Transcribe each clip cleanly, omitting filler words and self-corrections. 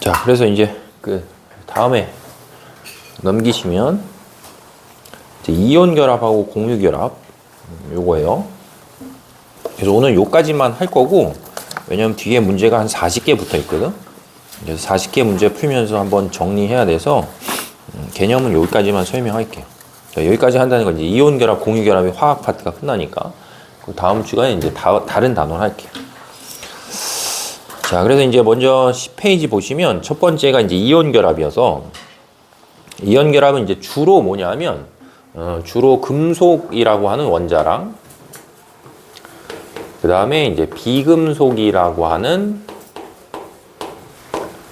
자, 그래서 이제 그 다음에 넘기시면 이제 이온 결합하고 공유 결합 요거예요. 그래서 오늘 요까지만 할 거고, 왜냐면 뒤에 문제가 한 40개 붙어 있거든. 그래서 40개 문제 풀면서 한번 정리해야 돼서 개념은 여기까지만 설명할게요. 여기까지 한다는 건 이제 이온 결합, 공유 결합의 화학 파트가 끝나니까 그 다음 주간에 이제 다른 단원 할게요. 자, 그래서 이제 먼저 10페이지 보시면 첫 번째가 이제 이온 결합이어서, 이온 결합은 이제 주로 뭐냐면 주로 금속이라고 하는 원자랑 그 다음에 이제 비금속이라고 하는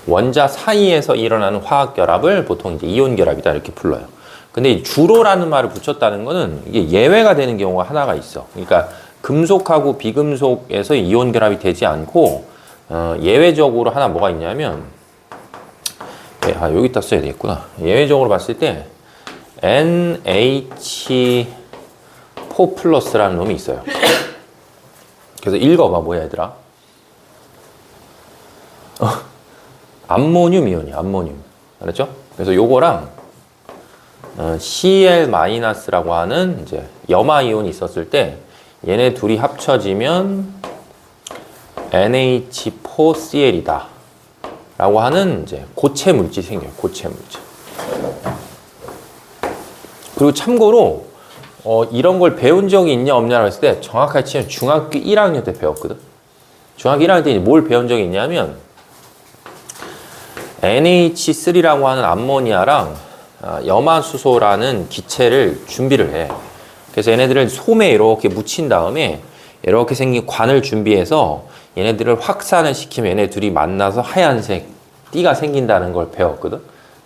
원자 사이에서 일어나는 화학 결합을 보통 이제 이온 결합이다 이렇게 불러요. 근데 주로라는 말을 붙였다는 거는 이게 예외가 되는 경우가 하나가 있어. 그러니까 금속하고 비금속에서 이온 결합이 되지 않고 예외적으로 하나 뭐가 있냐면, 여기다 써야 되겠구나. 예외적으로 봤을 때 NH4 플러스라는 놈이 있어요. 그래서 읽어봐. 뭐야 얘들아? 암모늄 이온이야. 암모늄. 알았죠? 그래서 요거랑 Cl-라고 하는 이제 염화 이온이 있었을 때 얘네 둘이 합쳐지면 NH4Cl이다 라고 하는 이제 고체 물질이 생겨요. 고체 물질. 그리고 참고로 이런 걸 배운 적이 있냐 없냐라고 했을 때 정확하게 치면 중학교 1학년 때 배웠거든. 중학교 1학년 때 뭘 배운 적이 있냐면 NH3라고 하는 암모니아랑 염화수소라는 기체를 준비를 해. 그래서 얘네들을 솜에 이렇게 묻힌 다음에 이렇게 생긴 관을 준비해서 얘네들을 확산을 시키면 얘네 둘이 만나서 하얀색 띠가 생긴다는 걸 배웠거든.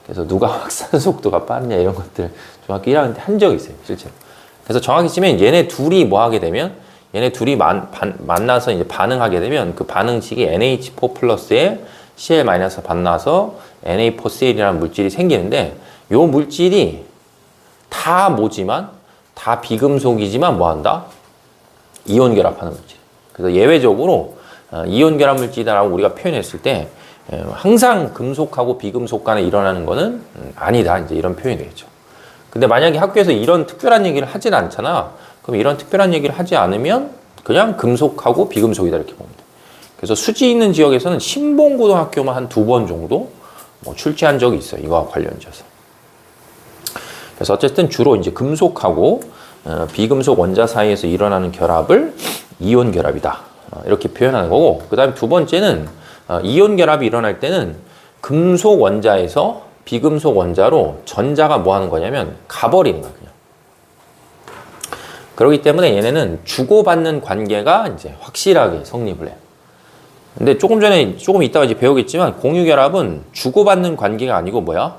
그래서 누가 확산 속도가 빠르냐 이런 것들 중학교 1학년 때 한 적이 있어요, 실제로. 그래서 정확히 치면 얘네 둘이 뭐 하게 되면, 얘네 둘이 만나서 이제 반응하게 되면 그 반응식이 NH4 플러스에 Cl 마이너스 만나서 Na4Cl이라는 물질이 생기는데, 요 물질이 다 뭐지만, 다 비금속이지만 뭐 한다? 이온 결합하는 물질. 그래서 예외적으로 이온 결합 물질이라고 우리가 표현했을 때 항상 금속하고 비금속 간에 일어나는 거는 아니다. 이제 이런 표현이 되겠죠. 근데 만약에 학교에서 이런 특별한 얘기를 하진 않잖아. 그럼 이런 특별한 얘기를 하지 않으면 그냥 금속하고 비금속이다 이렇게 봅니다. 그래서 수지 있는 지역에서는 신봉고등학교만 한 2번 정도 출제한 적이 있어요. 이거와 관련해서. 그래서 어쨌든 주로 이제 금속하고 비금속 원자 사이에서 일어나는 결합을 이온 결합이다. 이렇게 표현하는 거고, 그 다음에 두 번째는 이온 결합이 일어날 때는 금속 원자에서 비금속 원자로 전자가 뭐 하는 거냐면 가버리는 거야, 그냥. 그렇기 때문에 얘네는 주고받는 관계가 이제 확실하게 성립을 해요. 근데 조금 이따가 이제 배우겠지만 공유 결합은 주고받는 관계가 아니고 뭐야?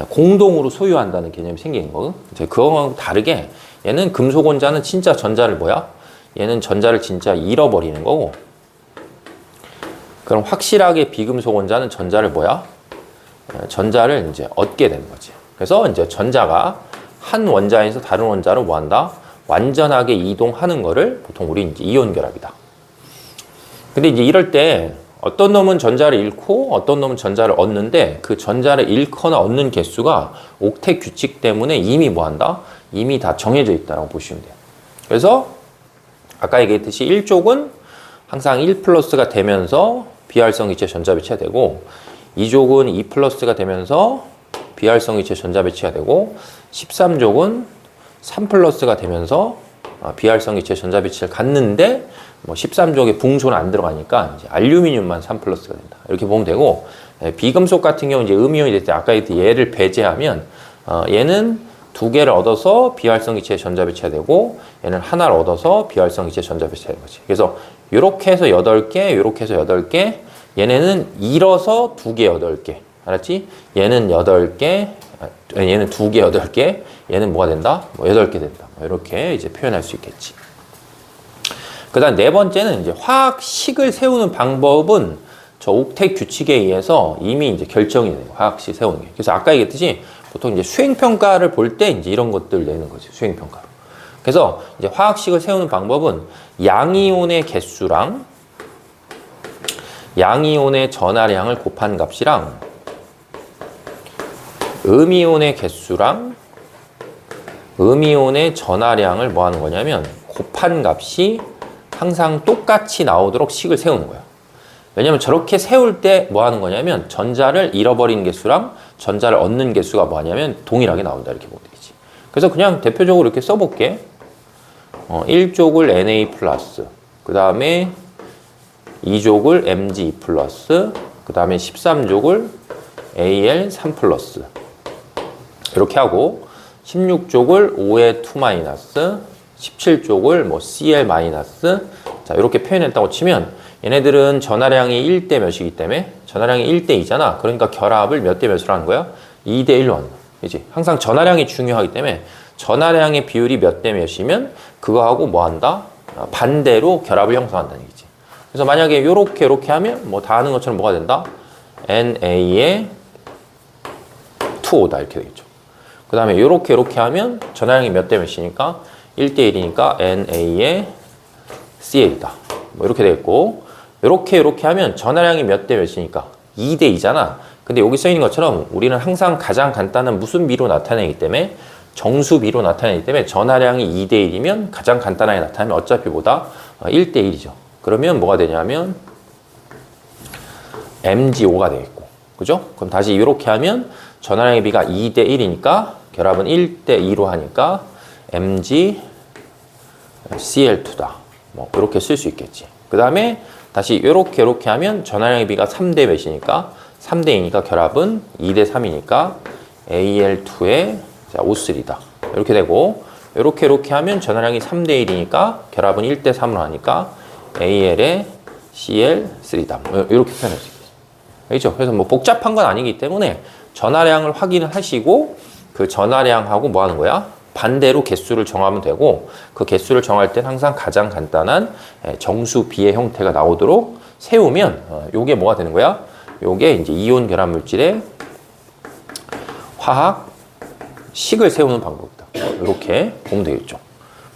공동으로 소유한다는 개념이 생기는 거거든. 이제 그거랑 다르게 얘는 금속 원자는 진짜 전자를 뭐야? 얘는 전자를 진짜 잃어버리는 거고, 그럼 확실하게 비금속 원자는 전자를 뭐야? 전자를 이제 얻게 되는 거지. 그래서 이제 전자가 한 원자에서 다른 원자로 뭐 한다? 완전하게 이동하는 거를 보통 우리 이제 이온 결합이다. 근데 이제 이럴 때 어떤 놈은 전자를 잃고 어떤 놈은 전자를 얻는데, 그 전자를 잃거나 얻는 개수가 옥텟 규칙 때문에 이미 뭐 한다? 이미 다 정해져 있다고 보시면 돼요. 그래서 아까 얘기했듯이 1족은 항상 1 플러스가 되면서 비활성 이체 전자 배치가 되고, 2족은 2 플러스가 되면서 비활성 이체 전자 배치가 되고, 13족은 3 플러스가 되면서 비활성 이체 전자 배치를 갖는데, 13족에 붕소는 안 들어가니까 이제 알루미늄만 3 플러스가 된다. 이렇게 보면 되고, 비금속 같은 경우 이제 음이온이 될 때 아까 얘기했듯이 얘를 배제하면 얘는 2개를 얻어서 비활성 이체 전자 배치가 되고, 얘는 하나를 얻어서 비활성 이체 전자 배치가 되는 거지. 그래서 이렇게 해서 8개, 이렇게 해서 8개, 얘네는 잃어서 2개 8개. 알았지? 얘는 8개, 얘는 2개 8개, 얘는 뭐가 된다? 8개 된다. 이렇게 이제 표현할 수 있겠지. 그 다음 네 번째는 이제 화학식을 세우는 방법은 저 옥텟 규칙에 의해서 이미 이제 결정이 돼요. 화학식 세우는 게. 그래서 아까 얘기했듯이 보통 이제 수행평가를 볼 때 이제 이런 것들 내는 거죠. 수행평가로. 그래서 이제 화학식을 세우는 방법은 양이온의 개수랑 양이온의 전하량을 곱한 값이랑 음이온의 개수랑 음이온의 전하량을 뭐 하는 거냐면 곱한 값이 항상 똑같이 나오도록 식을 세우는 거야. 왜냐면 저렇게 세울 때 뭐 하는 거냐면 전자를 잃어버리는 개수랑 전자를 얻는 개수가 뭐 하냐면 동일하게 나온다 이렇게 보면 되겠지. 그래서 그냥 대표적으로 이렇게 써볼게. 1족을 Na 플러스, 그 다음에 2족을 Mg 플러스, 그 다음에 13족을 Al3 플러스 이렇게 하고 16족을 OA2 마이너스, 17족을 뭐 Cl 마이너스, 자 이렇게 표현했다고 치면 얘네들은 전하량이 1대 몇이기 때문에 전하량이 1대 2잖아. 그러니까 결합을 몇 대 몇으로 하는 거야? 2대 1로 하는 거야. 그치? 항상 전하량이 중요하기 때문에 전하량의 비율이 몇 대 몇이면 그거하고 뭐 한다? 반대로 결합을 형성한다는 얘기지. 그래서 만약에 요렇게 하면 뭐 다 아는 것처럼 뭐가 된다? NA의 2O다 이렇게 되겠죠. 그 다음에 요렇게 하면 전하량이 몇 대 몇이니까 1대 1이니까 NA의 CL이다. 뭐 이렇게 되겠고 요렇게 하면 전하량이 몇 대 몇이니까 2대 2잖아. 근데 여기 써 있는 것처럼 우리는 항상 가장 간단한 무슨 비로 나타내기 때문에 정수비로 나타내기 때문에 전하량이 2대 1이면 가장 간단하게 나타내면 어차피 보다 1대 1이죠. 그러면 뭐가 되냐면 MgO가 되겠고, 그죠? 그럼 다시 이렇게 하면 전하량의 비가 2대 1이니까 결합은 1대 2로 하니까 MgCl2다. 뭐 이렇게 쓸 수 있겠지. 그 다음에 다시 이렇게 하면 전하량의 비가 3대 몇이니까 3대 2니까 결합은 2대 3이니까 Al2의 O3다. 이렇게 되고 이렇게 하면 전하량이 3대 1이니까 결합은 1대 3으로 하니까 Al의 Cl3다. 이렇게 표현할 수 있겠죠. 알겠죠? 그래서 뭐 복잡한 건 아니기 때문에 전하량을 확인을 하시고 그 전하량하고 뭐 하는 거야? 반대로 개수를 정하면 되고 그 개수를 정할 땐 항상 가장 간단한 정수 비의 형태가 나오도록 세우면 요게 뭐가 되는 거야? 요게 이제 이온 결합 물질의 화학 식을 세우는 방법이다. 이렇게 보면 되겠죠.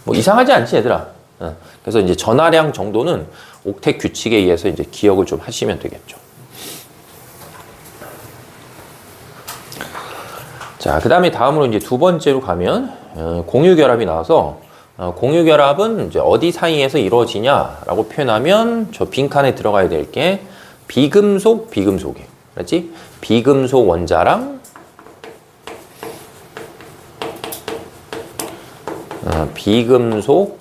뭐 이상하지 않지 얘들아. 그래서 이제 전하량 정도는 옥텟 규칙에 의해서 이제 기억을 좀 하시면 되겠죠. 자, 그 다음에 다음으로 이제 두 번째로 가면 공유결합이 나와서 공유결합은 이제 어디 사이에서 이루어지냐라고 표현하면 저 빈칸에 들어가야 될 게 비금속이에요. 그렇지? 비금속 원자랑 비금속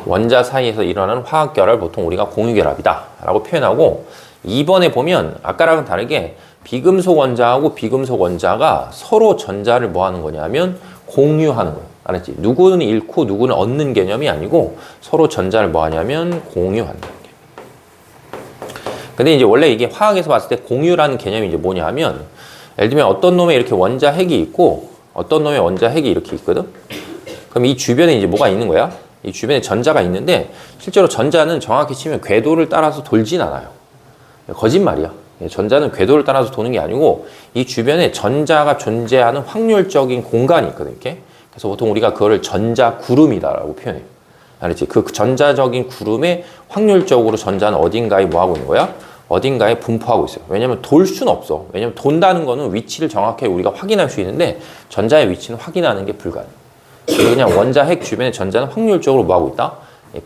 원자 사이에서 일어나는 화학결합을 보통 우리가 공유결합이다 라고 표현하고 2번에 보면 아까랑은 다르게 비금속 원자하고 비금속 원자가 서로 전자를 뭐 하는 거냐면 공유하는 거예요. 알았지? 누구는 잃고 누구는 얻는 개념이 아니고 서로 전자를 뭐 하냐면 공유한다는 게. 근데 이제 원래 이게 화학에서 봤을 때 공유라는 개념이 이제 뭐냐 하면 예를 들면 어떤 놈에 이렇게 원자 핵이 있고 어떤 놈의 원자 핵이 이렇게 있거든? 그럼 이 주변에 이제 뭐가 있는 거야? 이 주변에 전자가 있는데 실제로 전자는 정확히 치면 궤도를 따라서 돌진 않아요. 거짓말이야. 전자는 궤도를 따라서 도는 게 아니고 이 주변에 전자가 존재하는 확률적인 공간이 있거든, 이렇게. 그래서 보통 우리가 그거를 전자 구름이다라고 표현해요. 알았지? 그 전자적인 구름에 확률적으로 전자는 어딘가에 뭐 하고 있는 거야? 어딘가에 분포하고 있어요. 왜냐면 돌 수는 없어. 왜냐면 돈다는 거는 위치를 정확하게 우리가 확인할 수 있는데 전자의 위치는 확인하는 게 불가능해. 그냥 원자 핵 주변에 전자는 확률적으로 뭐 하고 있다?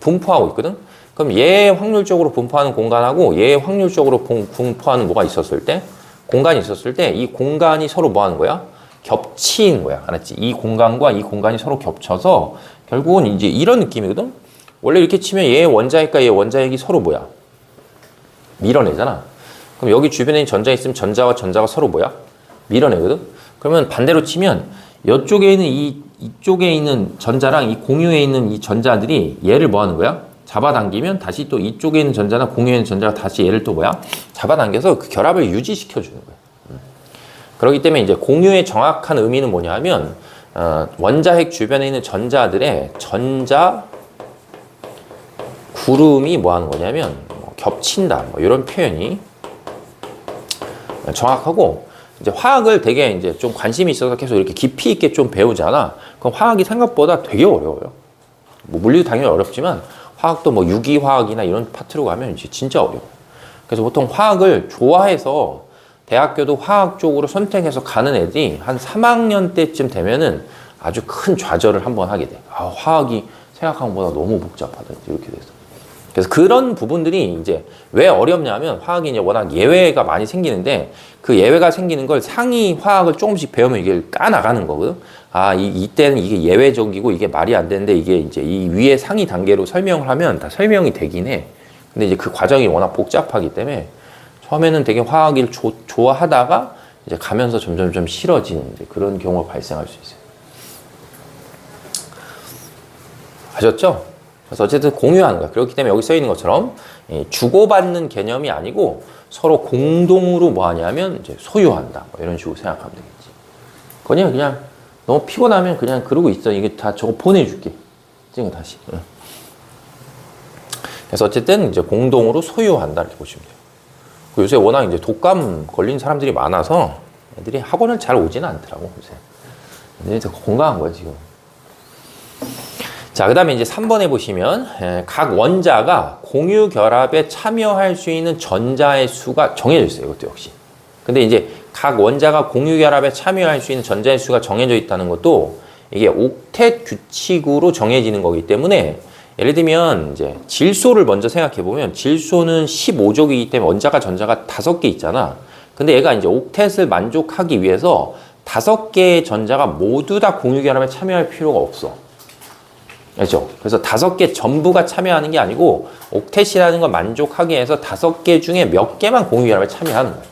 분포하고 있거든? 그럼 얘 확률적으로 분포하는 공간하고 얘 확률적으로 분포하는 뭐가 있었을 때? 공간이 있었을 때 이 공간이 서로 뭐 하는 거야? 겹치는 거야. 알았지? 이 공간과 이 공간이 서로 겹쳐서 결국은 이제 이런 느낌이거든? 원래 이렇게 치면 얘 원자핵과 얘 원자핵이 서로 뭐야? 밀어내잖아. 그럼 여기 주변에 전자 있으면 전자와 전자가 서로 뭐야? 밀어내거든? 그러면 반대로 치면 이쪽에 있는 이쪽에 있는 전자랑 이 공유에 있는 이 전자들이 얘를 뭐 하는 거야? 잡아당기면 다시 또 이쪽에 있는 전자나 공유에 있는 전자가 다시 얘를 또 뭐야? 잡아당겨서 그 결합을 유지시켜 주는 거야. 그렇기 때문에 이제 공유의 정확한 의미는 뭐냐 하면 원자핵 주변에 있는 전자들의 전자 구름이 뭐 하는 거냐면 겹친다. 뭐 이런 표현이 정확하고 이제 화학을 되게 이제 좀 관심이 있어서 계속 이렇게 깊이 있게 좀 배우잖아. 그럼 화학이 생각보다 되게 어려워요. 뭐 물리도 당연히 어렵지만 화학도 뭐 유기화학이나 이런 파트로 가면 이제 진짜 어려워. 그래서 보통 화학을 좋아해서 대학교도 화학 쪽으로 선택해서 가는 애들이 한 3학년 때쯤 되면은 아주 큰 좌절을 한번 하게 돼. 아, 화학이 생각한 것보다 너무 복잡하다. 이렇게 돼서. 그래서 그런 부분들이 이제 왜 어렵냐면 화학이 이제 워낙 예외가 많이 생기는데 그 예외가 생기는 걸 상위 화학을 조금씩 배우면 이게 까나가는 거거든. 아, 이때는 이게 예외적이고 이게 말이 안 되는데 이게 이제 이 위에 상위 단계로 설명을 하면 다 설명이 되긴 해. 근데 이제 그 과정이 워낙 복잡하기 때문에 처음에는 되게 화학을 좋아하다가 이제 가면서 점점 좀 싫어지는 이제 그런 경우가 발생할 수 있어요. 아셨죠? 그래서 어쨌든 공유하는 거야. 그렇기 때문에 여기 써 있는 것처럼 주고받는 개념이 아니고 서로 공동으로 뭐 하냐면 이제 소유한다. 뭐 이런 식으로 생각하면 되겠지. 그냥 너무 피곤하면 그냥 그러고 있어. 이게 다 저거 보내줄게. 찍어 다시. 그래서 어쨌든 이제 공동으로 소유한다 이렇게 보시면 돼요. 요새 워낙 이제 독감 걸린 사람들이 많아서 애들이 학원을 잘 오지는 않더라고 요새. 애들이 더 건강한 거야 지금. 자, 그 다음에 이제 3번에 보시면 각 원자가 공유 결합에 참여할 수 있는 전자의 수가 정해져 있어요. 이것도 역시. 근데 이제 각 원자가 공유 결합에 참여할 수 있는 전자의 수가 정해져 있다는 것도 이게 옥텟 규칙으로 정해지는 거기 때문에 예를 들면 이제 질소를 먼저 생각해 보면 질소는 15족이기 때문에 원자가 전자가 5개 있잖아. 근데 얘가 이제 옥텟을 만족하기 위해서 5개의 전자가 모두 다 공유 결합에 참여할 필요가 없어. 그렇죠? 그래서 5개 전부가 참여하는 게 아니고 옥텟이라는 걸 만족하기 위해서 5개 중에 몇 개만 공유 결합에 참여하는 거예요.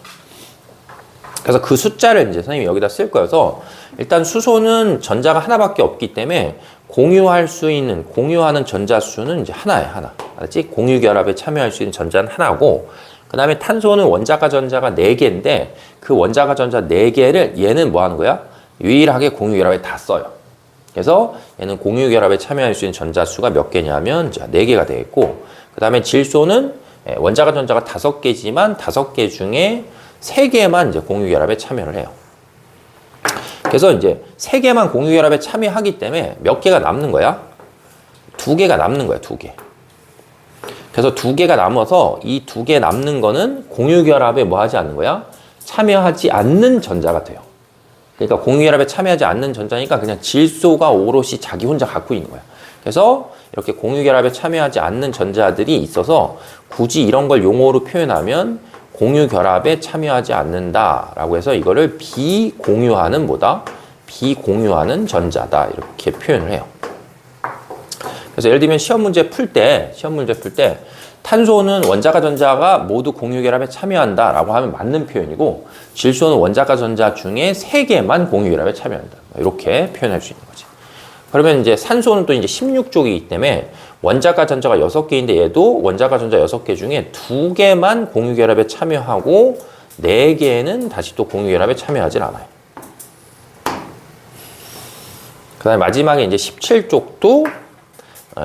그래서 그 숫자를 이제 선생님이 여기다 쓸 거여서 일단 수소는 전자가 하나밖에 없기 때문에 공유하는 전자 수는 이제 하나예요, 하나. 알았지? 공유 결합에 참여할 수 있는 전자는 하나고, 그 다음에 탄소는 원자가 전자가 4개인데 그 원자가 전자 4개를 얘는 뭐 하는 거야? 유일하게 공유 결합에 다 써요. 그래서 얘는 공유 결합에 참여할 수 있는 전자 수가 몇 개냐면 4개가 되겠고, 그 다음에 질소는 원자가 전자가 5개지만 5개 중에 3개만 이제 공유 결합에 참여를 해요. 그래서 이제 3개만 공유 결합에 참여하기 때문에 몇 개가 남는 거야? 2개가 남는 거야, 2개. 그래서 2개가 남아서 이 2개 남는 거는 공유 결합에 뭐 하지 않는 거야? 참여하지 않는 전자가 돼요. 그러니까 공유 결합에 참여하지 않는 전자니까 그냥 질소가 오롯이 자기 혼자 갖고 있는 거야. 그래서 이렇게 공유 결합에 참여하지 않는 전자들이 있어서 굳이 이런 걸 용어로 표현하면 공유 결합에 참여하지 않는다라고 해서 이거를 비공유하는 뭐다? 비공유하는 전자다 이렇게 표현을 해요. 그래서 예를 들면 시험 문제 풀 때 탄소는 원자가 전자가 모두 공유 결합에 참여한다라고 하면 맞는 표현이고 질소는 원자가 전자 중에 3개만 공유 결합에 참여한다. 이렇게 표현할 수 있는 거지. 그러면 이제 산소는 또 이제 16족이기 때문에 원자가 전자가 6개인데 얘도 원자가 전자 6개 중에 2개만 공유 결합에 참여하고 4개는 다시 또 공유 결합에 참여하진 않아요. 그다음에 마지막에 이제 17족도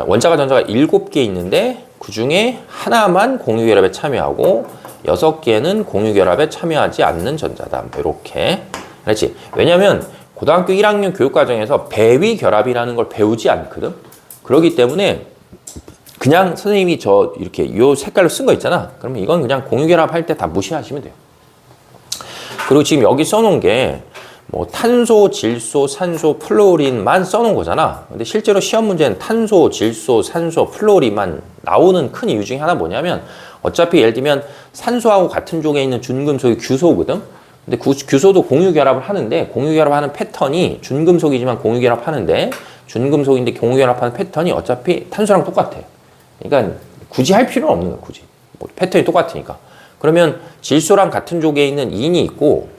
원자가 전자가 7개 있는데 그 중에 하나만 공유 결합에 참여하고 6개는 공유 결합에 참여하지 않는 전자다. 이렇게. 그렇지? 왜냐면 고등학교 1학년 교육과정에서 배위 결합이라는 걸 배우지 않거든. 그렇기 때문에 그냥 선생님이 이렇게 요 색깔로 쓴 거 있잖아. 그러면 이건 그냥 공유 결합할 때 다 무시하시면 돼요. 그리고 지금 여기 써놓은 게 뭐 탄소, 질소, 산소, 플로린만 써놓은 거잖아. 근데 실제로 시험 문제는 탄소, 질소, 산소, 플로린만 나오는 큰 이유 중에 하나 뭐냐면 어차피 예를 들면 산소하고 같은 쪽에 있는 준금속이 규소거든. 근데 규소도 공유 결합을 하는데 공유 결합하는 패턴이 준금속이지만 공유 결합하는데 준금속인데 공유 결합하는 패턴이 어차피 탄소랑 똑같아. 그러니까 굳이 할 필요는 없는 거야. 굳이 뭐 패턴이 똑같으니까. 그러면 질소랑 같은 쪽에 있는 인이 있고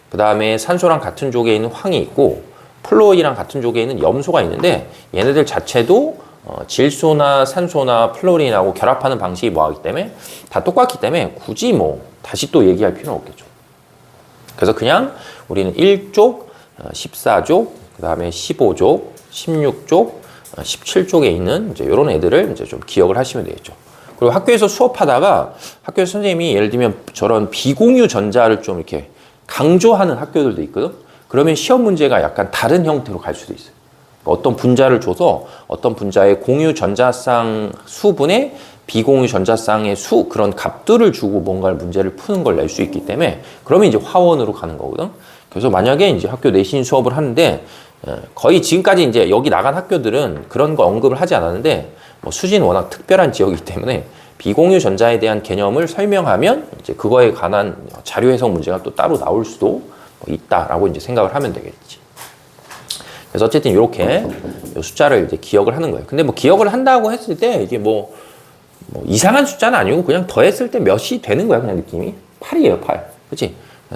그 다음에 산소랑 같은 쪽에 있는 황이 있고 플로린이랑 같은 쪽에 있는 염소가 있는데 얘네들 자체도 질소나 산소나 플로린하고 결합하는 방식이 뭐하기 때문에 다 똑같기 때문에 굳이 뭐 다시 또 얘기할 필요는 없겠죠. 그래서 그냥 우리는 1족, 14족, 그 다음에 15족, 16족, 17족에 있는 이제 이런 애들을 이제 좀 기억을 하시면 되겠죠. 그리고 학교에서 수업하다가 학교에서 선생님이 예를 들면 저런 비공유 전자를 좀 이렇게 강조하는 학교들도 있거든. 그러면 시험 문제가 약간 다른 형태로 갈 수도 있어요. 어떤 분자를 줘서 어떤 분자의 공유 전자쌍 수분의 비공유 전자쌍의 그런 값들을 주고 뭔가를 문제를 푸는 걸 낼 수 있기 때문에 그러면 이제 화원으로 가는 거거든. 그래서 만약에 이제 학교 내신 수업을 하는데 거의 지금까지 이제 여기 나간 학교들은 그런 거 언급을 하지 않았는데 뭐 수지는 워낙 특별한 지역이기 때문에 비공유 전자에 대한 개념을 설명하면 이제 그거에 관한 자료 해석 문제가 또 따로 나올 수도 있다라고 이제 생각을 하면 되겠지. 그래서 어쨌든 이렇게 숫자를 이제 기억을 하는 거예요. 근데 뭐 기억을 한다고 했을 때 이게 뭐 이상한 숫자는 아니고 그냥 더했을 때 몇이 되는 거야. 그냥 느낌이 8이에요, 8. 그치?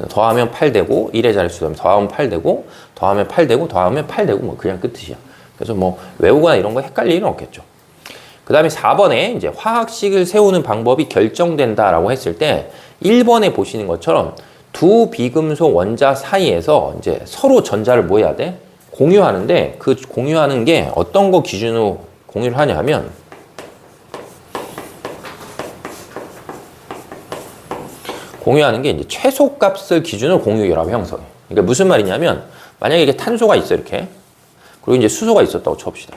더하면 8 되고 1의 자릿수 더하면 8 되고 더하면 8 되고 더하면 8 되고 뭐 그냥 끝이야. 그래서 뭐 외우거나 이런 거 헷갈릴 일은 없겠죠. 그 다음에 4번에 이제 화학식을 세우는 방법이 결정된다라고 했을 때 1번에 보시는 것처럼 두 비금속 원자 사이에서 이제 서로 전자를 뭐 해야 돼? 공유하는데 그 공유하는 게 어떤 거 기준으로 공유를 하냐면 공유하는 게 이제 최소값을 기준으로 공유결합을 형성해. 그러니까 무슨 말이냐면 만약에 이게 탄소가 있어 이렇게 그리고 이제 수소가 있었다고 칩시다.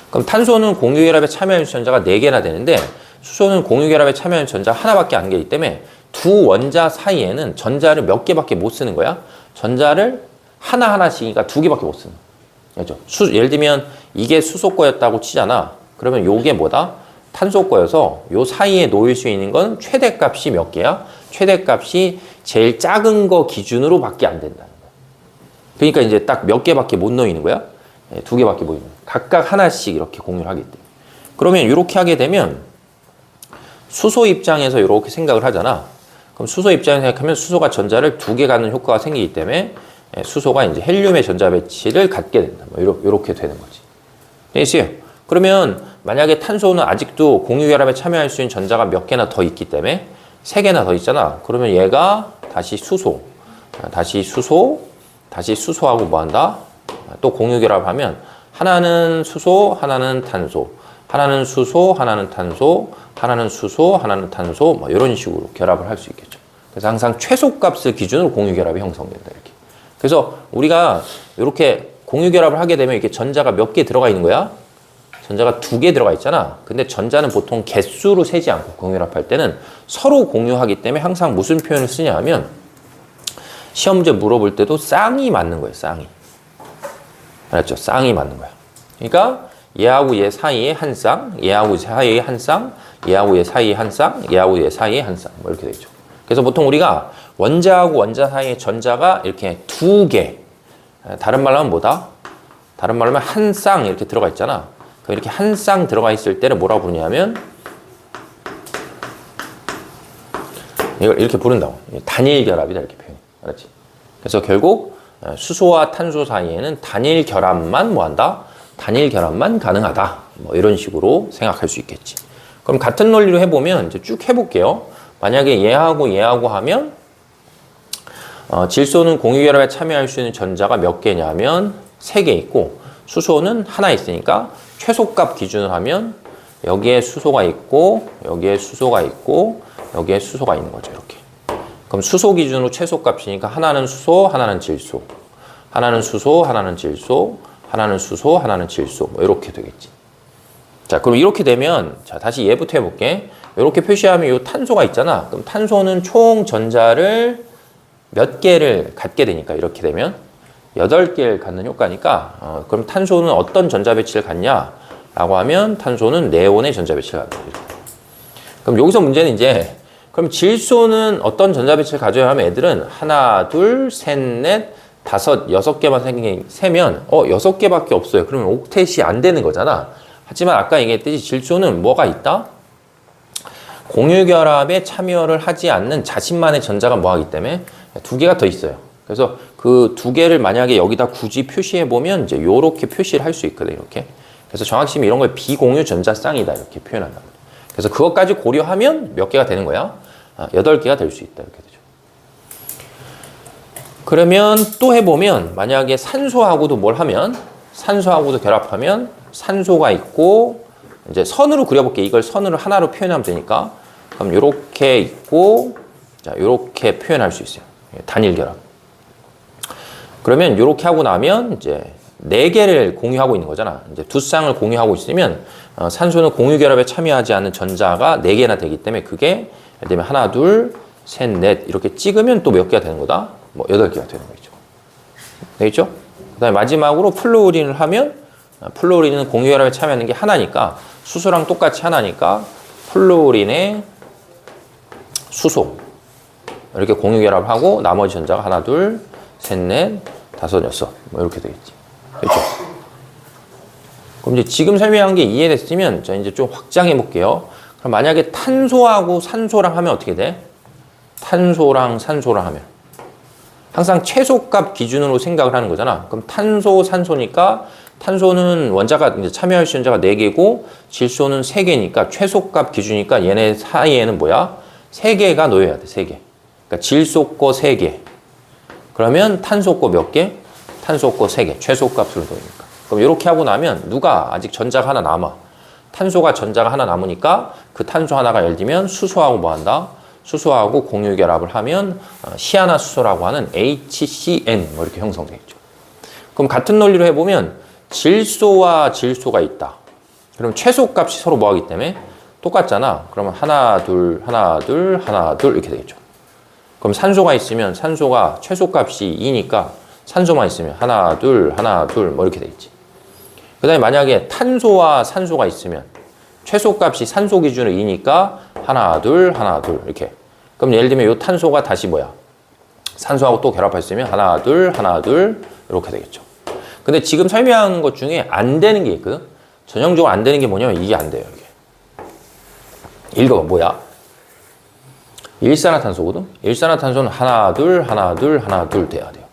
그럼 탄소는 공유결합에 참여하는 전자가 4개나 되는데 수소는 공유결합에 참여하는 전자 하나밖에 안 되기 때문에 두 원자 사이에는 전자를 몇 개밖에 못 쓰는 거야. 전자를 하나하나씩이니까 2개밖에 못 쓰는 거야. 그렇죠? 예를 들면 이게 수소 거였다고 치잖아. 그러면 요게 뭐다? 탄소 거여서 요 사이에 놓일 수 있는 건 최대값이 몇 개야? 최대값이 제일 작은 거 기준으로 밖에 안 된다는 거야. 그러니까 이제 딱 몇 개밖에 못 놓이는 거야. 2개밖에 못 놓이는 거야. 각각 하나씩 이렇게 공유를 하기 때문에. 그러면 이렇게 하게 되면 수소 입장에서 이렇게 생각을 하잖아. 그럼 수소 입장에서 생각하면 수소가 전자를 2개 갖는 효과가 생기기 때문에 수소가 이제 헬륨의 전자 배치를 갖게 된다. 뭐 이렇게 되는 거지. 됐어요? 그러면 만약에 탄소는 아직도 공유결합에 참여할 수 있는 전자가 몇 개나 더 있기 때문에 3개나 더 있잖아. 그러면 얘가 다시 수소하고 뭐 한다? 또 공유결합하면 하나는 수소, 하나는 탄소, 하나는 수소, 하나는 탄소, 하나는 수소, 하나는 탄소, 뭐 이런 식으로 결합을 할 수 있겠죠. 그래서 항상 최소값을 기준으로 공유결합이 형성된다 이렇게. 그래서 우리가 이렇게 공유결합을 하게 되면 이렇게 전자가 몇 개 들어가 있는 거야? 전자가 2개 들어가 있잖아. 근데 전자는 보통 개수로 세지 않고 공유결합할 때는 서로 공유하기 때문에 항상 무슨 표현을 쓰냐 하면 시험 문제 물어볼 때도 쌍이 맞는 거예요. 쌍이. 알았죠? 쌍이 맞는 거야. 그러니까 얘하고 얘 사이에 한 쌍, 얘하고 사이에 한 쌍, 얘하고 얘 사이에 한 쌍, 얘하고 얘 사이에 한 쌍. 뭐 이렇게 되죠. 그래서 보통 우리가 원자하고 원자 사이에 전자가 이렇게 2개. 다른 말로 하면 뭐다? 다른 말로 하면 한 쌍 이렇게 들어가 있잖아. 이렇게 한 쌍 들어가 있을 때를 뭐라고 부르냐면 이걸 이렇게 부른다고. 단일 결합이다 이렇게 표현해. 알았지? 그래서 결국 수소와 탄소 사이에는 단일 결합만 뭐 한다? 단일 결합만 가능하다. 뭐 이런 식으로 생각할 수 있겠지. 그럼 같은 논리로 해보면 이제 쭉 해볼게요. 만약에 얘하고 하면 질소는 공유결합에 참여할 수 있는 전자가 몇 개냐면 3개 있고 수소는 하나 있으니까 최소값 기준으로 하면 여기에 수소가 있고 여기에 수소가 있고 여기에 수소가 있는 거죠. 이렇게. 그럼 수소 기준으로 최소값이니까 하나는 수소, 하나는 질소. 하나는 수소, 하나는 질소. 하나는 수소, 하나는 질소. 뭐 이렇게 되겠지. 자, 그럼 이렇게 되면 자, 다시 얘부터 해볼게. 이렇게 표시하면 이 탄소가 있잖아. 그럼 탄소는 총 전자를 몇 개를 갖게 되니까 이렇게 되면 8개를 갖는 효과니까 그럼 탄소는 어떤 전자 배치를 갖냐? 라고 하면 탄소는 네온의 전자 배치를 갖는다. 그럼 여기서 문제는 이제 그럼 질소는 어떤 전자 배치를 가져야 하면 애들은 하나, 둘, 셋, 넷, 다섯, 6개만 세면 6개밖에 없어요. 그러면 옥텟이 안 되는 거잖아. 하지만 아까 얘기했듯이 질소는 뭐가 있다? 공유결합에 참여를 하지 않는 자신만의 전자가 뭐하기 때문에 2개가 더 있어요. 그래서 그 2개를 만약에 여기다 굳이 표시해 보면 이제 요렇게 표시를 할 수 있거든. 이렇게. 그래서 정확히 이런 걸 비공유 전자쌍이다 이렇게 표현한다. 그래서 그것까지 고려하면 몇 개가 되는 거야? 8개가 될 수 있다 이렇게 되죠. 그러면 또 해보면 만약에 산소하고도 뭘 하면 산소하고도 결합하면 산소가 있고 이제 선으로 그려볼게. 이걸 선으로 하나로 표현하면 되니까 그럼 요렇게 있고 자 요렇게 표현할 수 있어요. 단일 결합. 그러면 요렇게 하고 나면 이제 4개를 공유하고 있는 거잖아. 이제 두 쌍을 공유하고 있으면 산소는 공유 결합에 참여하지 않는 전자가 4개나 되기 때문에 그게 예를 들면 하나, 둘, 셋, 넷 이렇게 찍으면 또 몇 개가 되는 거다? 뭐 8개가 되는 거죠. 되겠죠? 그 다음에 마지막으로 플루오린을 하면 플루오린은 공유 결합에 참여하는 게 하나니까 수소랑 똑같이 하나니까 플루오린의 수소 이렇게 공유 결합을 하고 나머지 전자가 하나, 둘, 셋, 넷, 다섯, 여섯 뭐 이렇게 되겠지. 그렇죠? 그럼 이제 지금 설명한 게 이해됐으면 자 이제 좀 확장해 볼게요. 그럼 만약에 탄소하고 산소랑 하면 어떻게 돼? 탄소랑 산소랑 하면 항상 최소값 기준으로 생각을 하는 거잖아. 그럼 탄소, 산소니까 탄소는 원자가 이제 참여할 수 있는 원자가 4개고 질소는 3개니까 최소값 기준이니까 얘네 사이에는 뭐야? 3개가 놓여야 돼. 3개. 그러니까 질소 거 3개. 그러면 탄소 거 몇 개? 탄소 거 3개. 최소값으로 놓으니까. 그럼 이렇게 하고 나면 누가 아직 전자가 하나 남아? 탄소가 전자가 하나 남으니까 그 탄소 하나가 예를 들면 수소하고 뭐 한다? 수소하고 공유 결합을 하면 시아나수소라고 하는 HCN 뭐 이렇게 형성되겠죠. 그럼 같은 논리로 해보면 질소와 질소가 있다. 그럼 최소값이 서로 뭐하기 때문에 똑같잖아. 그러면 하나, 둘, 하나, 둘, 하나, 둘 이렇게 되겠죠. 그럼 산소가 있으면 산소가 최소값이 2니까 산소만 있으면 하나, 둘, 하나, 둘 뭐 이렇게 되겠지. 그 다음에 만약에 탄소와 산소가 있으면 최소값이 산소 기준으로 2니까 하나, 둘, 하나, 둘 이렇게. 그럼 예를 들면 이 탄소가 다시 뭐야? 산소하고 또 결합했으면 하나, 둘, 하나, 둘 이렇게 되겠죠. 근데 지금 설명한 것 중에 안 되는 게 있거든? 전형적으로 안 되는 게 뭐냐면 이게 안 돼요. 이게. 읽어봐. 뭐야? 일산화탄소거든? 일산화탄소는 하나, 둘, 하나, 둘, 하나, 둘 돼야 돼요.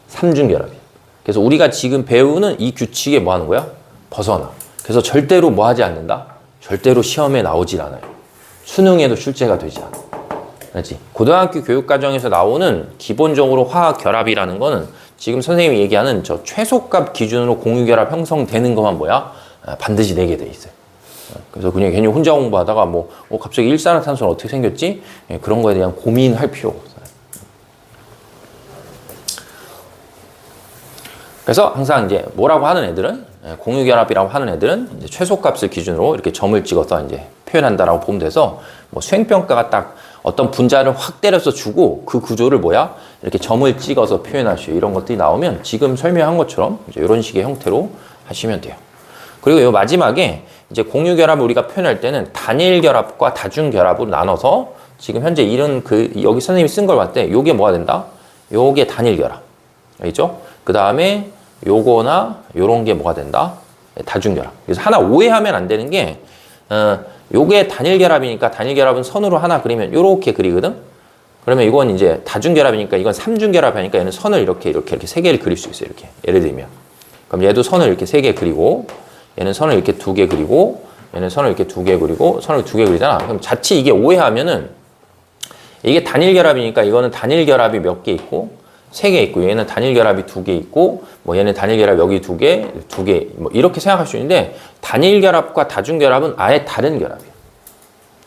삼중결합이야. 그래서 우리가 지금 배우는 이 규칙에 뭐 하는 거야? 벗어나. 그래서 절대로 뭐 하지 않는다? 절대로 시험에 나오질 않아요. 수능에도 출제가 되지 않아. 알지? 고등학교 교육과정에서 나오는 기본적으로 화학 결합이라는 거는 지금 선생님이 얘기하는 저 최소값 기준으로 공유결합 형성되는 것만 뭐야? 반드시 내게 돼 있어요. 그래서 그냥 괜히 혼자 공부하다가 뭐 갑자기 일산화탄소는 어떻게 생겼지? 그런 거에 대한 고민할 필요가 없어요. 그래서 항상 이제 뭐라고 하는 애들은 공유결합이라고 하는 애들은 이제 최소값을 기준으로 이렇게 점을 찍어서 이제 표현한다라고 보면 돼서 뭐 수행평가가 딱 어떤 분자를 확 때려서 주고 그 구조를 뭐야? 이렇게 점을 찍어서 표현할 수 이런 것들이 나오면 지금 설명한 것처럼 이제 이런 식의 형태로 하시면 돼요. 그리고 이 마지막에 이제 공유결합을 우리가 표현할 때는 단일결합과 다중결합으로 나눠서 지금 현재 이런 여기 선생님이 쓴 걸 봤을 때 요게 뭐가 된다? 요게 단일결합. 알겠죠? 그 다음에 요거나 요런 게 뭐가 된다? 다중결합. 그래서 하나 오해하면 안 되는 게 요게 단일결합이니까 단일결합은 선으로 하나 그리면 요렇게 그리거든? 그러면 이건 이제 다중결합이니까 이건 삼중결합이니까 얘는 선을 이렇게 3개를 그릴 수 있어요. 이렇게. 예를 들면. 그럼 얘도 선을 이렇게 3개 그리고 얘는 선을 이렇게 2개 그리고 얘는 선을 이렇게 2개 그리고 선을 2개 그리잖아. 그럼 자칫 이게 오해하면은 이게 단일결합이니까 이거는 단일결합이 몇 개 있고 3개 있고 얘는 단일결합이 2개 있고 뭐 얘는 단일결합 여기 2개, 2개 뭐 이렇게 생각할 수 있는데 단일결합과 다중결합은 아예 다른 결합이에요.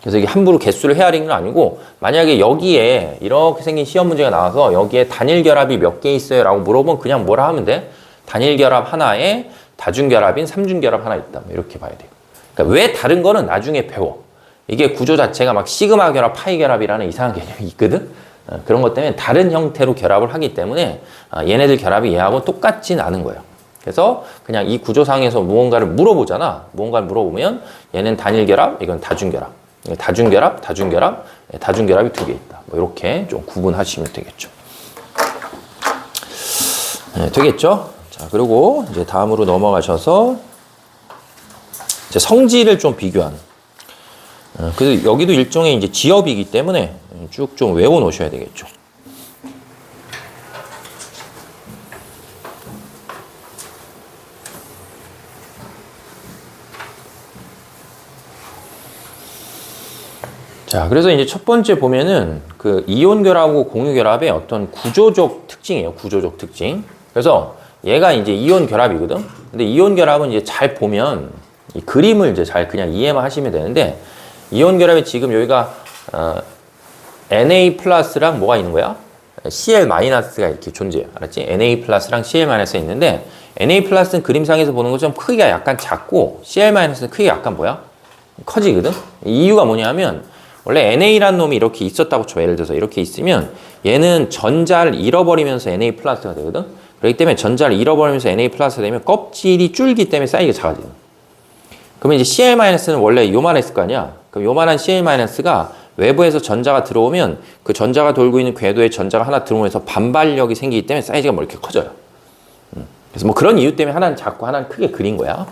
그래서 이게 함부로 개수를 헤아리는 건 아니고 만약에 여기에 이렇게 생긴 시험 문제가 나와서 여기에 단일결합이 몇 개 있어요? 라고 물어보면 그냥 뭐라 하면 돼? 단일결합 하나에 다중결합인 삼중결합 하나 있다. 이렇게 봐야 돼요. 그러니까 왜 다른 거는 나중에 배워. 이게 구조 자체가 막 시그마 결합, 파이 결합이라는 이상한 개념이 있거든? 그런 것 때문에 다른 형태로 결합을 하기 때문에 얘네들 결합이 얘하고 똑같진 않은 거예요. 그래서 그냥 이 구조상에서 무언가를 물어보잖아. 무언가를 물어보면 얘는 단일결합, 이건 다중결합. 다중결합, 다중결합, 다중결합이 2개 있다. 뭐 이렇게 좀 구분하시면 되겠죠. 네, 되겠죠? 자, 그리고 이제 다음으로 넘어가셔서 이제 성질을 좀 비교하는. 그래서 여기도 일종의 이제 지엽이기 때문에 쭉 좀 외워 놓으셔야 되겠죠. 자, 그래서 이제 첫 번째 보면은 그 이온 결합하고 공유 결합의 어떤 구조적 특징이에요. 구조적 특징. 그래서 얘가 이제 이온 결합이거든. 근데 이온 결합은 이제 잘 보면 이 그림을 이제 잘 그냥 이해만 하시면 되는데 이온 결합에 지금 여기가 Na 플러스랑 뭐가 있는 거야? Cl 마이너스가 이렇게 존재해요. 알았지? Na 플러스랑 Cl 마이너스가 있는데 Na 플러스는 그림상에서 보는 것처럼 크기가 약간 작고 Cl 마이너스는 크기가 약간 뭐야? 커지거든? 이유가 뭐냐면 원래 NA라는 놈이 이렇게 있었다고 쳐. 예를 들어서 이렇게 있으면 얘는 전자를 잃어버리면서 Na 플러스가 되거든? 그렇기 때문에 전자를 잃어버리면서 Na 플러스가 되면 껍질이 줄기 때문에 사이즈가 작아지는. 그러면 이제 Cl 마이너스는 원래 요만했을 거 아니야? 그럼 요만한 Cl 마이너스가 외부에서 전자가 들어오면 그 전자가 돌고 있는 궤도에 전자가 하나 들어오면서 반발력이 생기기 때문에 사이즈가 뭐 이렇게 커져요. 그래서 뭐 그런 이유 때문에 하나는 작고 하나는 크게 그린 거야.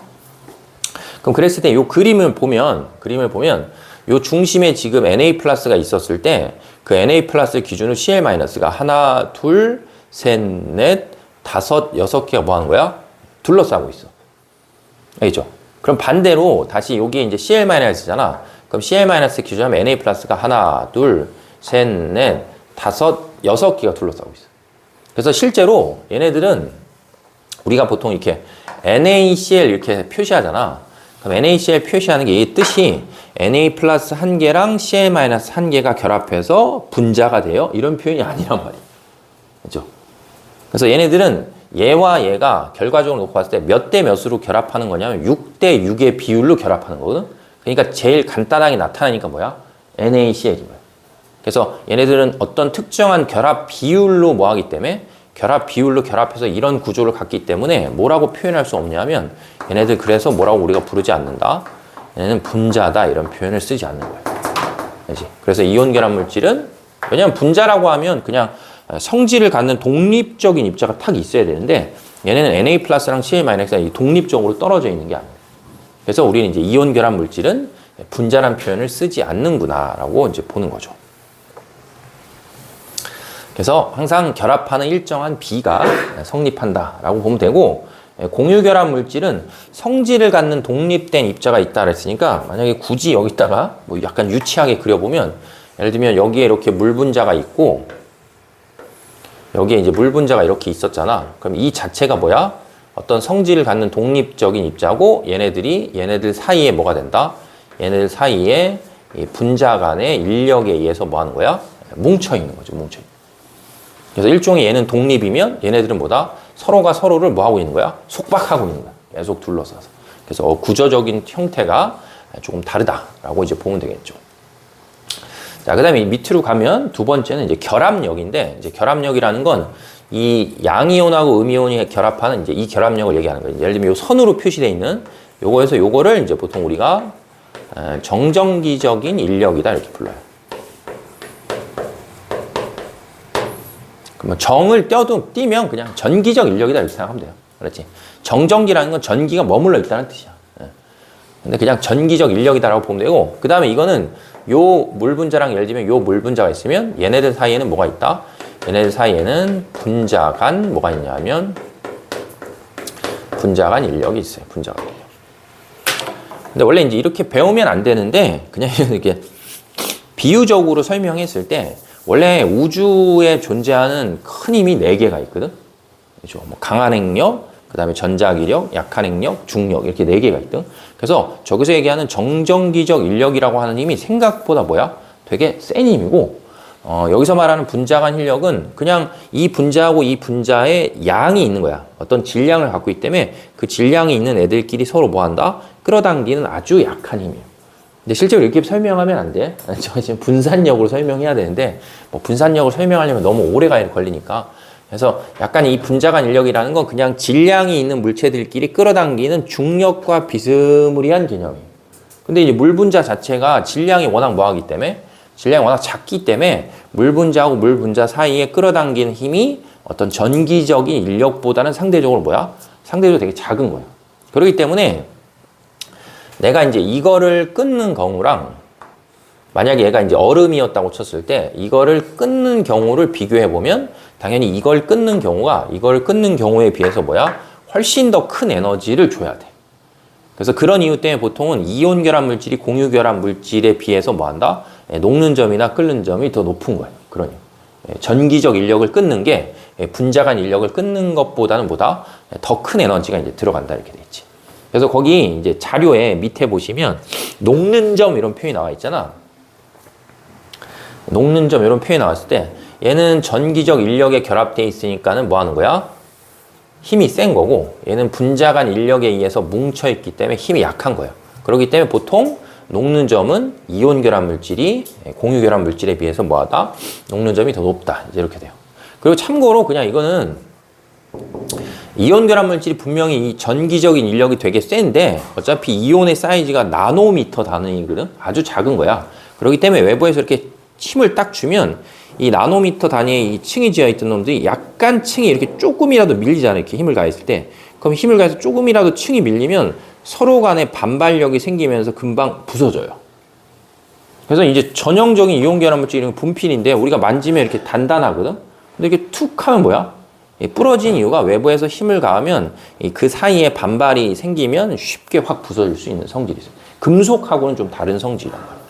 그럼 그랬을 때 이 그림을 보면 요 중심에 지금 Na 플러스가 있었을 때 그 Na 플러스 기준으로 Cl 마이너스가 하나, 둘, 셋, 넷, 다섯, 여섯 개가 뭐 하는 거야? 둘러싸고 있어. 알겠죠? 그럼 반대로 다시 여기에 이제 Cl 마이너스잖아. 그럼 Cl 마이너스 기준하면 Na 플러스가 하나, 둘, 셋, 넷, 다섯, 여섯 개가 둘러싸고 있어. 그래서 실제로 얘네들은 우리가 보통 이렇게 NaCl 이렇게 표시하잖아. 그럼 NaCl 표시하는 게 이 뜻이 Na 플러스 한 개랑 Cl 마이너스 한 개가 결합해서 분자가 돼요. 이런 표현이 아니란 말이야. 그렇죠? 그래서 얘네들은 얘와 얘가 결과적으로 놓고 봤을 때 몇 대 몇으로 결합하는 거냐면 6대 6의 비율로 결합하는 거거든. 그러니까 제일 간단하게 나타나니까 뭐야? NaCl인 거야. 그래서 얘네들은 어떤 특정한 결합 비율로 뭐 하기 때문에 결합 비율로 결합해서 이런 구조를 갖기 때문에 뭐라고 표현할 수 없냐면 얘네들 그래서 뭐라고 우리가 부르지 않는다. 얘네는 분자다 이런 표현을 쓰지 않는 거야. 그렇지? 그래서 이온 결합 물질은 왜냐면 분자라고 하면 그냥 성질을 갖는 독립적인 입자가 탁 있어야 되는데 얘네는 Na 플러스랑 Cl 마이너스가 독립적으로 떨어져 있는 게 아니에요. 그래서 우리는 이제 이온 결합 물질은 분자란 표현을 쓰지 않는구나라고 이제 보는 거죠. 그래서 항상 결합하는 일정한 비가 성립한다라고 보면 되고 공유 결합 물질은 성질을 갖는 독립된 입자가 있다 그랬으니까 만약에 굳이 여기다가 뭐 약간 유치하게 그려보면 예를 들면 여기에 이렇게 물 분자가 있고 여기에 이제 물 분자가 이렇게 있었잖아. 그럼 이 자체가 뭐야? 어떤 성질을 갖는 독립적인 입자고 얘네들 사이에 뭐가 된다? 얘네들 사이에 이 분자 간의 인력에 의해서 뭐 하는 거야? 뭉쳐 있는 거죠. 뭉쳐 있는. 그래서 일종의 얘는 독립이면 얘네들은 뭐다? 서로가 서로를 뭐 하고 있는 거야? 속박하고 있는 거야. 계속 둘러싸서. 그래서 구조적인 형태가 조금 다르다라고 이제 보면 되겠죠. 자, 그 다음에 밑으로 가면 두 번째는 이제 결합력인데, 이제 결합력이라는 건 이 양이온하고 음이온이 결합하는 이제 이 결합력을 얘기하는 거예요. 예를 들면 요 선으로 표시되어 있는 요거에서 요거를 이제 보통 우리가 정전기적인 인력이다 이렇게 불러요. 그러면 정을 띄면 그냥 전기적 인력이다 이렇게 생각하면 돼요. 그렇지? 정전기라는 건 전기가 머물러 있다는 뜻이야. 근데 그냥 전기적 인력이다라고 보면 되고, 그 다음에 이거는 요 물 분자랑 예를 들면 요 물 분자가 있으면 얘네들 사이에는 뭐가 있다? 얘네들 사이에는 분자 간 뭐가 있냐면 분자 간 인력이 있어요. 분자 간 인력. 근데 원래 이제 이렇게 배우면 안 되는데 그냥 이렇게 비유적으로 설명했을 때 원래 우주에 존재하는 큰 힘이 4개가 있거든. 그렇죠? 뭐 강한 핵력, 그 다음에 전자기력, 약한 핵력, 중력 이렇게 4개가 있거든. 그래서 저기서 얘기하는 정전기적 인력이라고 하는 힘이 생각보다 뭐야? 되게 센 힘이고 여기서 말하는 분자 간 인력은 그냥 이 분자하고 이 분자의 양이 있는 거야. 어떤 질량을 갖고 있기 때문에 그 질량이 있는 애들끼리 서로 뭐 한다? 끌어당기는 아주 약한 힘이에요. 근데 실제로 이렇게 설명하면 안 돼. 저 지금 분산력으로 설명해야 되는데 뭐 분산력을 설명하려면 너무 오래 걸리니까. 그래서 약간 이 분자 간 인력이라는 건 그냥 질량이 있는 물체들끼리 끌어당기는 중력과 비스무리한 개념이에요. 근데 이제 물 분자 자체가 질량이 워낙 뭐하기 때문에 질량이 워낙 작기 때문에 물 분자하고 물 분자 사이에 끌어당기는 힘이 어떤 전기적인 인력보다는 상대적으로 뭐야? 상대적으로 되게 작은 거예요. 그렇기 때문에 내가 이제 이거를 끊는 경우랑 만약에 얘가 이제 얼음이었다고 쳤을 때 이거를 끊는 경우를 비교해 보면 당연히 이걸 끊는 경우에 비해서 뭐야? 훨씬 더 큰 에너지를 줘야 돼. 그래서 그런 이유 때문에 보통은 이온 결합 물질이 공유 결합 물질에 비해서 뭐 한다? 녹는 점이나 끓는 점이 더 높은 거예요. 그러니 전기적 인력을 끊는 게 분자 간 인력을 끊는 것보다는 뭐다? 더 큰 에너지가 이제 들어간다 이렇게 돼 있지. 그래서 거기 이제 자료에 밑에 보시면 녹는 점 이런 표현이 나와 있잖아. 녹는 점 이런 표현이 나왔을 때 얘는 전기적 인력에 결합되어 있으니까는 뭐 하는 거야? 힘이 센 거고 얘는 분자 간 인력에 의해서 뭉쳐있기 때문에 힘이 약한 거예요. 그렇기 때문에 보통 녹는 점은 이온 결합 물질이 공유 결합 물질에 비해서 뭐하다? 녹는 점이 더 높다. 이제 이렇게 돼요. 그리고 참고로 그냥 이거는 이온 결합 물질이 분명히 이 전기적인 인력이 되게 센데 어차피 이온의 사이즈가 나노미터 단위거든. 아주 작은 거야. 그렇기 때문에 외부에서 이렇게 힘을 딱 주면 이 나노미터 단위의 이 층이 지어 있던 놈들이 약간 층이 이렇게 조금이라도 밀리잖아요. 이렇게 힘을 가했을 때. 그럼 힘을 가해서 조금이라도 층이 밀리면 서로 간에 반발력이 생기면서 금방 부서져요. 그래서 이제 전형적인 이온 결합 물질 이런 분필인데 우리가 만지면 이렇게 단단하거든. 근데 이렇게 툭 하면 뭐야? 부러진 이유가 외부에서 힘을 가하면 그 사이에 반발이 생기면 쉽게 확 부서질 수 있는 성질이 있어요. 금속하고는 좀 다른 성질이란 말이에요.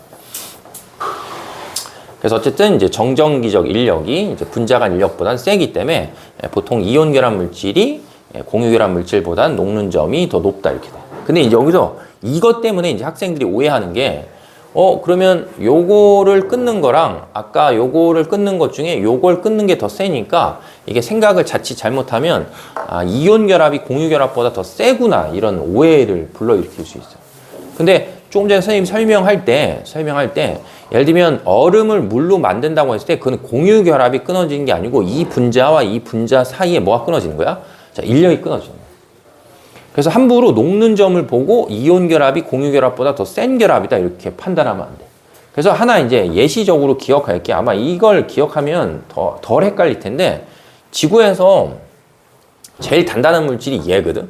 그래서 어쨌든 이제 정전기적 인력이 이제 분자 간 인력보다는 세기 때문에 보통 이온 결합 물질이 공유 결합 물질보다는 녹는 점이 더 높다 이렇게 돼. 근데 이제 여기서 이것 때문에 이제 학생들이 오해하는 게 그러면 요거를 끊는 거랑 아까 요거를 끊는 것 중에 요걸 끊는 게 더 세니까 이게 생각을 자칫 잘못하면 이온 결합이 공유 결합보다 더 세구나 이런 오해를 불러일으킬 수 있어요. 근데 조금 전에 선생님이 설명할 때 예를 들면 얼음을 물로 만든다고 했을 때 그건 공유 결합이 끊어지는 게 아니고 이 분자와 이 분자 사이에 뭐가 끊어지는 거야? 자, 인력이 끊어지는 거야. 그래서 함부로 녹는 점을 보고 이온 결합이 공유 결합보다 더 센 결합이다 이렇게 판단하면 안 돼. 그래서 하나 이제 예시적으로 기억할 게 아마 이걸 기억하면 덜 헷갈릴 텐데 지구에서 제일 단단한 물질이 얘거든.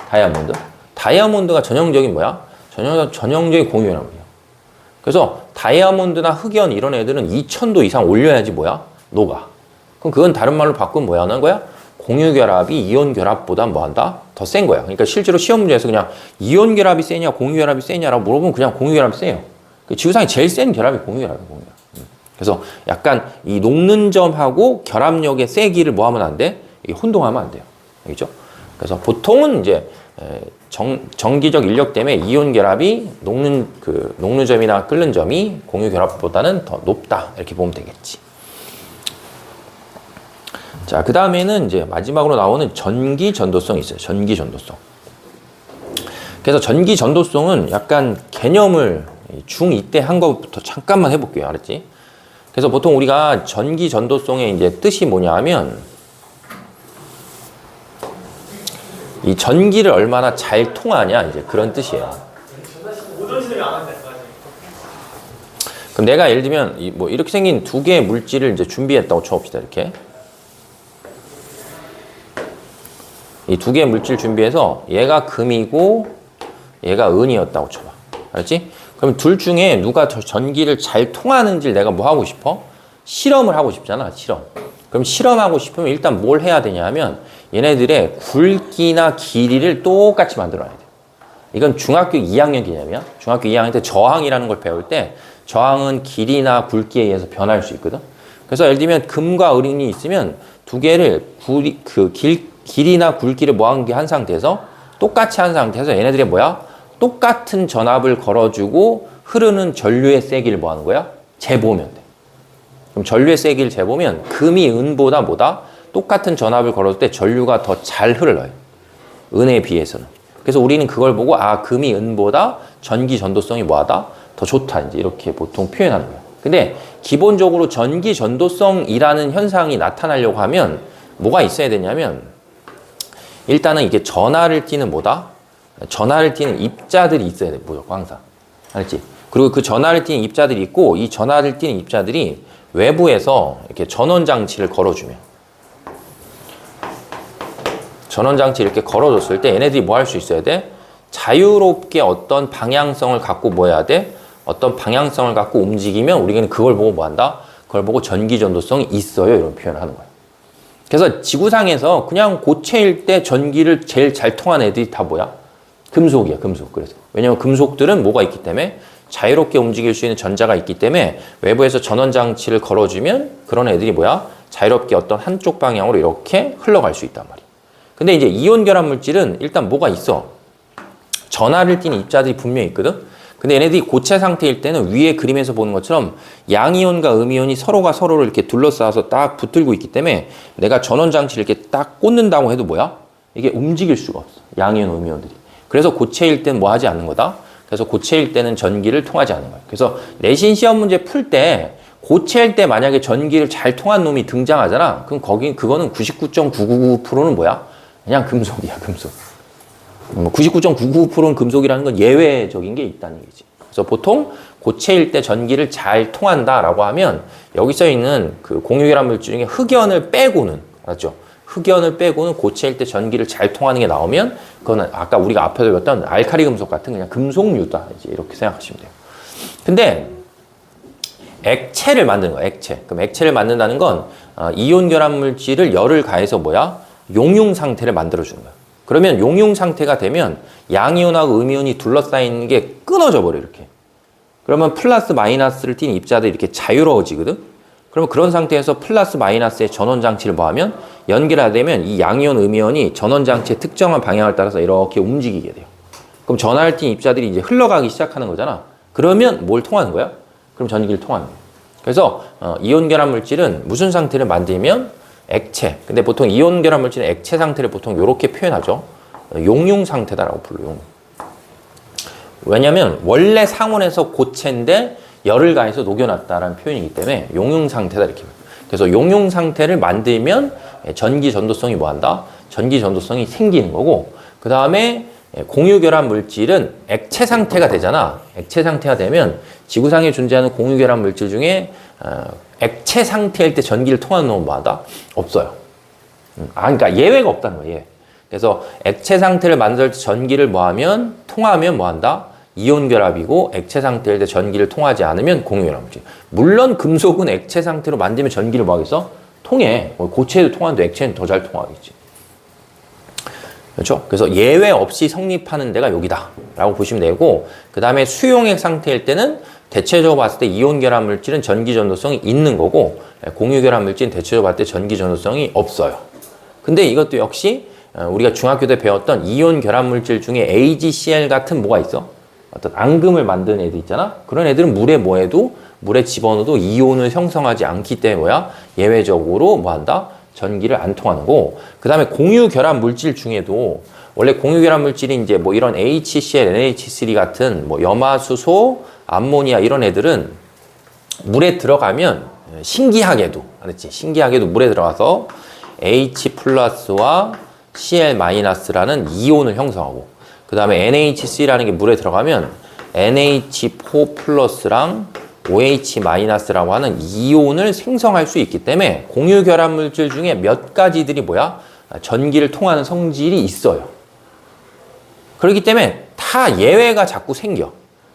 다이아몬드. 다이아몬드가 전형적인 뭐야? 전형적인 공유 결합이야. 그래서 다이아몬드나 흑연 이런 애들은 2000도 이상 올려야지 뭐야? 녹아. 그럼 그건 다른 말로 바꾸면 뭐야 하는 거야? 공유 결합이 이온 결합보다 뭐한다? 더 센 거야. 그러니까 실제로 시험 문제에서 그냥 이온 결합이 세냐, 공유 결합이 세냐라고 물어보면 그냥 공유 결합이 세요. 지구상에 제일 센 결합이 공유 결합이에요. 공유 결합. 그래서 약간 이 녹는 점하고 결합력의 세기를 뭐 하면 안 돼? 이게 혼동하면 안 돼요. 알겠죠? 그래서 보통은 이제 전기적 인력 때문에 이온 결합이 녹는 점이나 끓는 점이 공유 결합보다는 더 높다. 이렇게 보면 되겠지. 자, 그 다음에는 이제 마지막으로 나오는 전기 전도성이 있어요. 전기 전도성. 그래서 전기 전도성은 약간 개념을 중2 때 한 것부터 잠깐만 해볼게요. 알았지? 그래서 보통 우리가 전기 전도성의 이제 뜻이 뭐냐 하면 이 전기를 얼마나 잘 통하냐 이제 그런 뜻이에요. 그럼 내가 예를 들면 뭐 이렇게 생긴 두 개의 물질을 이제 준비했다고 쳐봅시다. 이렇게. 이 두 개의 물질 준비해서 얘가 금이고 얘가 은이었다고 쳐봐. 알았지? 그럼 둘 중에 누가 더 전기를 잘 통하는지를 내가 뭐 하고 싶어? 실험을 하고 싶잖아. 실험. 그럼 실험하고 싶으면 일단 뭘 해야 되냐 하면 얘네들의 굵기나 길이를 똑같이 만들어야 돼. 이건 중학교 2학년 개념이야. 중학교 2학년 때 저항이라는 걸 배울 때 저항은 길이나 굵기에 의해서 변할 수 있거든. 그래서 예를 들면 금과 은이 있으면 두 개를 길이나 굵기를 한 상태에서 똑같이 한 상태에서 얘네들이 뭐야? 똑같은 전압을 걸어주고 흐르는 전류의 세기를 뭐 하는 거야? 재보면 돼. 그럼 전류의 세기를 재보면 금이 은보다 뭐다? 똑같은 전압을 걸었을 때 전류가 더 잘 흘러요. 은에 비해서는. 그래서 우리는 그걸 보고 금이 은보다 전기 전도성이 뭐하다? 더 좋다. 이제 이렇게 보통 표현하는 거야. 근데 기본적으로 전기 전도성이라는 현상이 나타나려고 하면 뭐가 있어야 되냐면 일단은 이게 전하를 띠는 뭐다? 전하를 띠는 입자들이 있어야 돼. 무조건 항상. 알지? 그리고 그 전하를 띠는 입자들이 있고 이 전하를 띠는 입자들이 외부에서 이렇게 전원 장치를 걸어주면 전원 장치 이렇게 걸어줬을 때 얘네들이 뭐 할 수 있어야 돼? 자유롭게 어떤 방향성을 갖고 뭐 해야 돼? 어떤 방향성을 갖고 움직이면 우리는 그걸 보고 뭐 한다? 그걸 보고 전기 전도성이 있어요. 이런 표현을 하는 거야. 그래서 지구상에서 그냥 고체일 때 전기를 제일 잘 통하는 애들이 다 뭐야? 금속이야, 금속. 그래서. 왜냐면 금속들은 뭐가 있기 때문에 자유롭게 움직일 수 있는 전자가 있기 때문에 외부에서 전원 장치를 걸어주면 그런 애들이 뭐야? 자유롭게 어떤 한쪽 방향으로 이렇게 흘러갈 수 있단 말이야. 근데 이제 이온 결합 물질은 일단 뭐가 있어? 전하를 띠는 입자들이 분명히 있거든? 근데 얘네들이 고체 상태일 때는 위에 그림에서 보는 것처럼 양이온과 음이온이 서로가 서로를 이렇게 둘러싸서 딱 붙들고 있기 때문에 내가 전원 장치를 이렇게 딱 꽂는다고 해도 뭐야? 이게 움직일 수가 없어. 양이온, 음이온들이. 그래서 고체일 땐 뭐 하지 않는 거다? 그래서 고체일 때는 전기를 통하지 않는 거예요. 그래서 내신 시험 문제 풀 때 고체일 때 만약에 전기를 잘 통한 놈이 등장하잖아. 그럼 그거는 99.999%는 뭐야? 그냥 금속이야, 금속. 99.999%는 금속이라는 건 예외적인 게 있다는 얘기지. 그래서 보통 고체일 때 전기를 잘 통한다라고 하면 여기 써 있는 그 공유결합 물질 중에 흑연을 빼고는, 알았죠? 흑연을 빼고는 고체일 때 전기를 잘 통하는 게 나오면 그거는 아까 우리가 앞에서 배웠던 알카리 금속 같은 그냥 금속류다. 이제 이렇게 생각하시면 돼요. 근데 액체를 만드는 거야, 액체. 그럼 액체를 만든다는 건 이온 결합 물질을 열을 가해서 뭐야? 용융 상태를 만들어주는 거야. 그러면 용융 상태가 되면 양이온하고 음이온이 둘러싸이는 게 끊어져 버려, 이렇게. 그러면 플러스 마이너스를 띤 입자들이 이렇게 자유로워지거든? 그러면 그런 상태에서 플러스 마이너스의 전원 장치를 뭐 하면 연결하되면 이 양이온, 음이온이 전원 장치의 특정한 방향을 따라서 이렇게 움직이게 돼요. 그럼 전하를 띤 입자들이 이제 흘러가기 시작하는 거잖아. 그러면 뭘 통하는 거야? 그럼 전기를 통하는 거야. 그래서 이온 결합 물질은 무슨 상태를 만들면 액체. 근데 보통 이온 결합 물질은 액체 상태를 보통 이렇게 표현하죠. 용융 상태다라고 불러요. 용융. 왜냐면 원래 상온에서 고체인데 열을 가해서 녹여놨다라는 표현이기 때문에 용융 상태다 이렇게. 그래서 용융 상태를 만들면 전기 전도성이 뭐한다? 전기 전도성이 생기는 거고, 그 다음에 공유 결합 물질은 액체 상태가 되잖아. 액체 상태가 되면 지구상에 존재하는 공유 결합 물질 중에 액체 상태일 때 전기를 통하는 놈은 뭐하다? 없어요. 그러니까 예외가 없다는 거예요. 예외. 그래서 액체 상태를 만들 때 전기를 뭐하면 통하면 뭐한다? 이온 결합이고, 액체 상태일 때 전기를 통하지 않으면 공유 결합 물질. 물론 금속은 액체 상태로 만들면 전기를 뭐하겠어? 통해. 고체도 통하는데 액체는 더 잘 통하겠지. 그렇죠? 그래서 예외 없이 성립하는 데가 여기다 라고 보시면 되고, 그 다음에 수용액 상태일 때는 대체적으로 봤을 때 이온 결합 물질은 전기 전도성이 있는 거고, 공유 결합 물질은 대체적으로 봤을 때 전기 전도성이 없어요. 근데 이것도 역시 우리가 중학교 때 배웠던 이온 결합 물질 중에 AgCl 같은 뭐가 있어? 어떤 앙금을 만드는 애들 있잖아? 그런 애들은 물에 집어넣어도 이온을 형성하지 않기 때문에 뭐야? 예외적으로 뭐 한다? 전기를 안 통하는 거고, 그 다음에 공유 결합 물질 중에도 원래 공유 결합 물질이 이제 뭐 이런 HCl, NH3 같은 뭐 염화수소, 암모니아 이런 애들은 물에 들어가면 신기하게도, 알았지? 신기하게도 물에 들어가서 H 플러스와 Cl 마이너스라는 이온을 형성하고, 그 다음에 NH3라는 게 물에 들어가면 NH4 플러스랑 OH 마이너스라고 하는 이온을 생성할 수 있기 때문에 공유 결합 물질 중에 몇 가지들이 뭐야? 전기를 통하는 성질이 있어요. 그렇기 때문에 다 예외가 자꾸 생겨.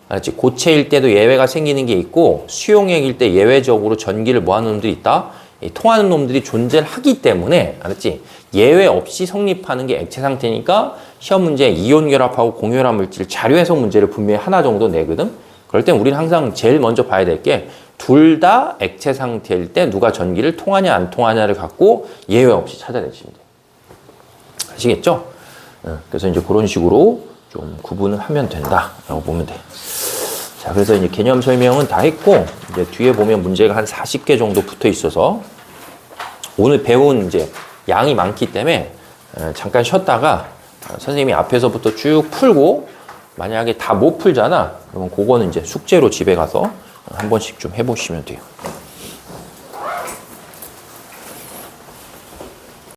알았지? 고체일 때도 예외가 생기는 게 있고, 수용액일 때 예외적으로 전기를 뭐하는 놈들이 있다? 통하는 놈들이 존재를 하기 때문에, 알았지? 예외 없이 성립하는 게 액체 상태니까 시험 문제에 이온 결합하고 공유 결합 물질 자료 해석 문제를 분명히 하나 정도 내거든? 그럴 땐 우리는 항상 제일 먼저 봐야 될 게 둘 다 액체 상태일 때 누가 전기를 통하냐 안 통하냐를 갖고 예외 없이 찾아내시면 돼요. 아시겠죠? 그래서 이제 그런 식으로 좀 구분을 하면 된다라고 보면 돼. 자, 그래서 이제 개념 설명은 다 했고, 이제 뒤에 보면 문제가 한 40개 정도 붙어 있어서 오늘 배운 이제 양이 많기 때문에 잠깐 쉬었다가 선생님이 앞에서부터 쭉 풀고, 만약에 다 못 풀잖아. 그러면 그거는 이제 숙제로 집에 가서 한 번씩 좀 해보시면 돼요.